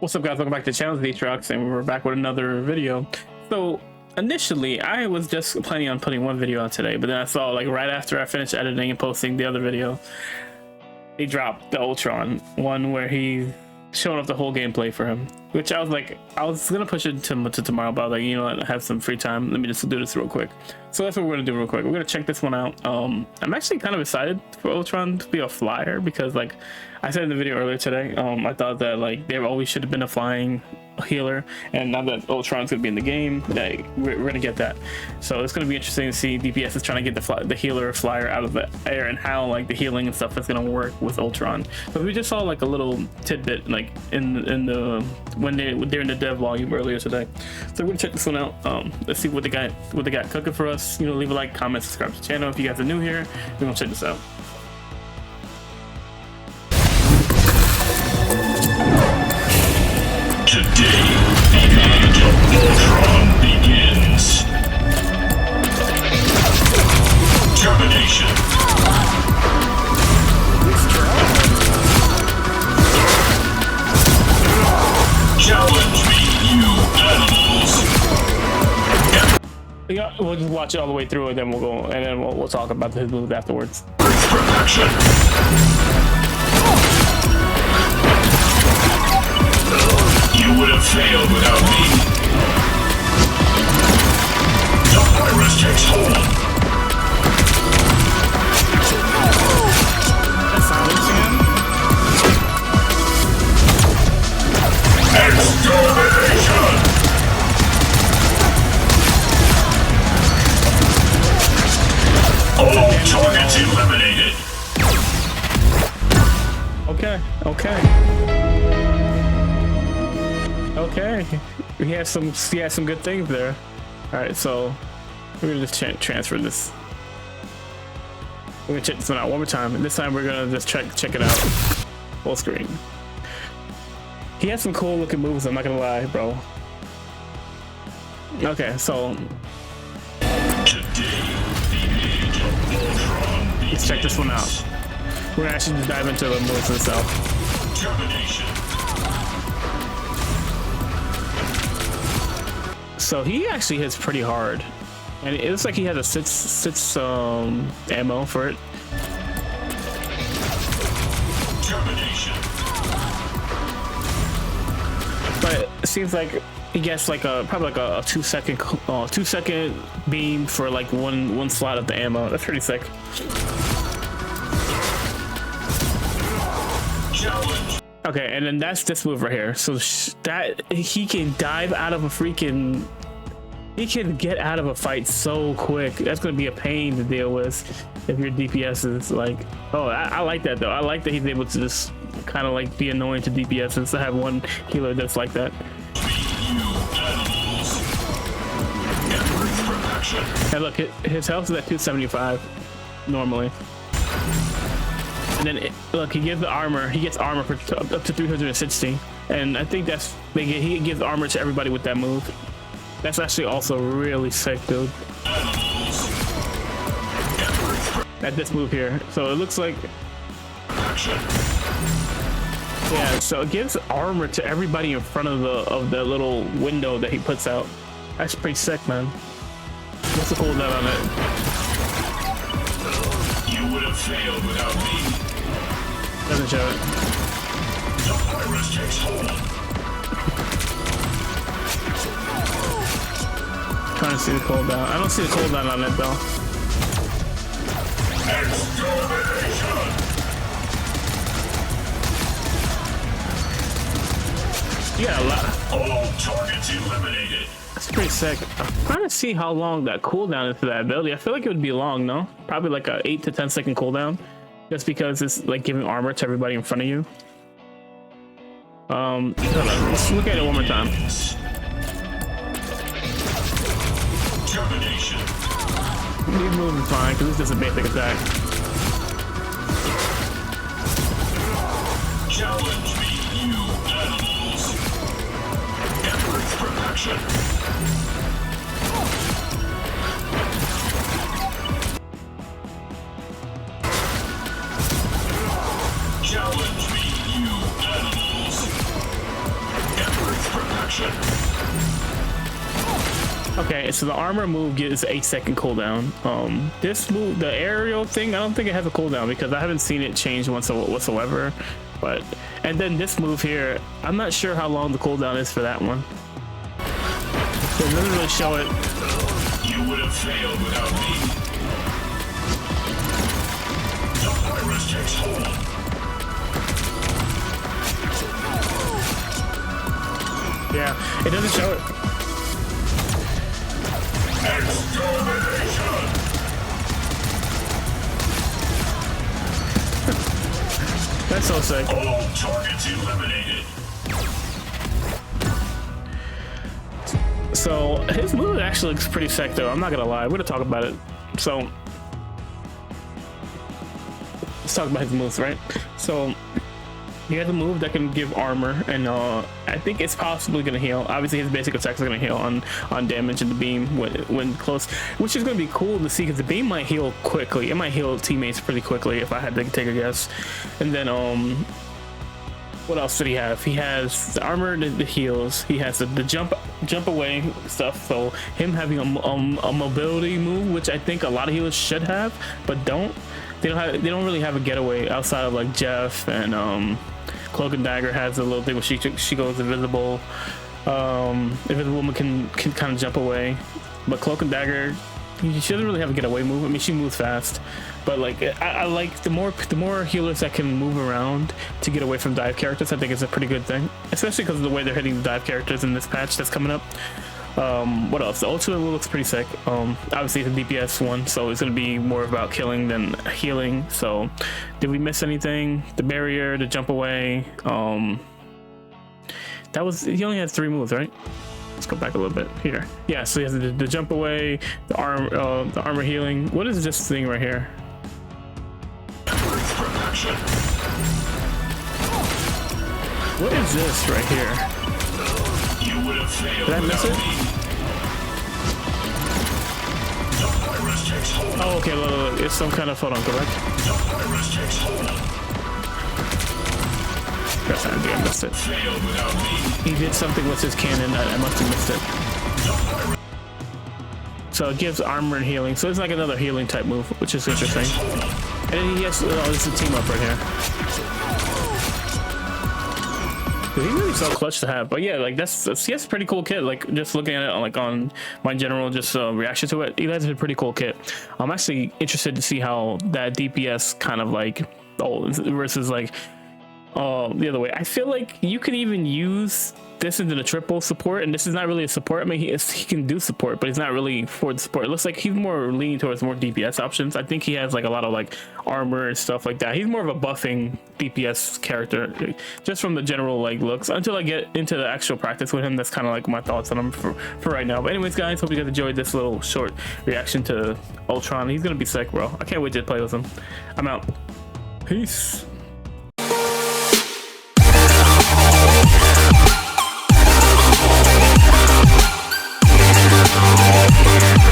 What's up, guys? Welcome back to the channel, D-Trucks, and we're back with another video. So initially I was just planning on putting one video out today, but then I saw, like, right after I finished editing and posting the other video, they dropped the Ultron one where he showing off the whole gameplay for him, which I was like, I was gonna push it to tomorrow, but I was like, you know what, I have some free time, let me just do this real quick. So that's what we're gonna do real quick. We're gonna check this one out. I'm actually kind of excited for Ultron to be a flyer because, like I said in the video earlier today, I thought that, like, there always should have been a flying healer, and now that Ultron's gonna be in the game, we're gonna get that. So it's gonna be interesting to see DPS is trying to get the healer flyer out of the air, and how, like, the healing and stuff is gonna work with Ultron. But we just saw, like, a little tidbit, like, in the when they're in the dev volume earlier today. So we're gonna check this one out. Let's see what they got cooking for us. You know, leave a like, comment, subscribe to the channel if you guys are new here. We're gonna check this out. Today, the age of Ultron begins. Termination. Challenge me, you animals. Yeah, we'll just watch it all the way through, and then we'll go, and then we'll talk about his moves afterwards. Perfection. You would have failed without me. The virus takes hold. Extermination! All targets eliminated. Okay. He has some good things there. All right, so we're gonna just transfer this. We're gonna check this one out one more time, and this time we're gonna just check it out full screen. He has some cool looking moves, I'm not gonna lie, bro. Okay, so let's check this one out. We're gonna actually just dive into the moves itself. Termination. So he actually hits pretty hard, and it looks like he has a six ammo for it. Termination. But it seems like he gets like probably like a 2 second beam for like one slot of the ammo. That's pretty sick. Challenge. Okay, and then that's this move right here. So that he can dive out of a freaking, he can get out of a fight so quick. That's gonna be a pain to deal with if your DPS is like, oh, I like that though. I like that he's able to just kind of like be annoying to DPS to have one healer that's like that. And look, his health is at 275 normally. And then look, he gives the armor. He gets armor for up to 360, and I think that's he gives armor to everybody with that move. That's actually also really sick, dude. At this move here, so it looks like, yeah. So it gives armor to everybody in front of the little window that he puts out. That's pretty sick, man. What's the cooldown on it? You would have failed without me. Doesn't show it. The virus takes hold. Trying to see the cooldown. I don't see the cooldown on it though. Extermination! You got a lot. All targets eliminated. That's pretty sick. I'm trying to see how long that cooldown is for that ability. I feel like it would be long, no? Probably like a 8 to 10 second cooldown, just because it's like giving armor to everybody in front of you. Hold on. Let's look at it one more time. Termination. These moves are fine because it's just a basic attack. Challenge me, you animals. Emperor's perfection. Challenge me, you animals. Okay, so the armor move gives 8-second cooldown. This move, the aerial thing, I don't think it has a cooldown because I haven't seen it change whatsoever. But and then this move here, I'm not sure how long the cooldown is for that one. So it doesn't really show it. You would have failed without me. The virus takes hold. Yeah, it doesn't show it. Extermination! That's so sick. All targets eliminated. So his move actually looks pretty sick though. I'm not gonna lie. We're gonna talk about it. So let's talk about his moves, right? So he has a move that can give armor, and I think it's possibly gonna heal. Obviously, his basic attacks are gonna heal on damage and the beam when close, which is gonna be cool to see because the beam might heal quickly. It might heal teammates pretty quickly if I had to take a guess. And then what else did he have? He has the armor that heals. He has the jump away stuff. So him having a mobility move, which I think a lot of healers should have, but don't. They don't really have a getaway outside of like Jeff and Cloak and Dagger has a little thing where she goes invisible. Invisible Woman can kind of jump away, but Cloak and Dagger, she doesn't really have a getaway move. I mean, she moves fast, but like I like the more healers that can move around to get away from dive characters. I think it's a pretty good thing, especially because of the way they're hitting the dive characters in this patch that's coming up. What else? The ultimate looks pretty sick. Obviously it's a DPS one, so it's gonna be more about killing than healing. So did we miss anything? The barrier, the jump away, that was, he only had 3 moves, right? Let's go back a little bit here. Yeah, so he has the jump away, the armor healing. What is this thing right here? What is this right here? Did I miss it? Oh, okay, look, it's some kind of, hold on, go back. Yes, I think I missed it. He did something with his cannon, I must have missed it. So it gives armor and healing, so it's like another healing type move, which is interesting. And then he has, oh, this is a team up right here. He's really so clutch to have, but yeah, like that's a pretty cool kit. Like just looking at it like on my general just reaction to it, that's a pretty cool kit. I'm actually interested to see how that DPS kind of like versus like the other way. I feel like you could even use this into the triple support, and this is not really a support. I mean, he can do support, but he's not really for the support. It looks like he's more leaning towards more DPS options. I think he has like a lot of like armor and stuff like that. He's more of a buffing DPS character, just from the general like looks. Until I get into the actual practice with him, that's kind of like my thoughts on him for right now. But anyways, guys, hope you guys enjoyed this little short reaction to Ultron. He's gonna be sick, bro. I can't wait to play with him. I'm out. Peace. Yeah.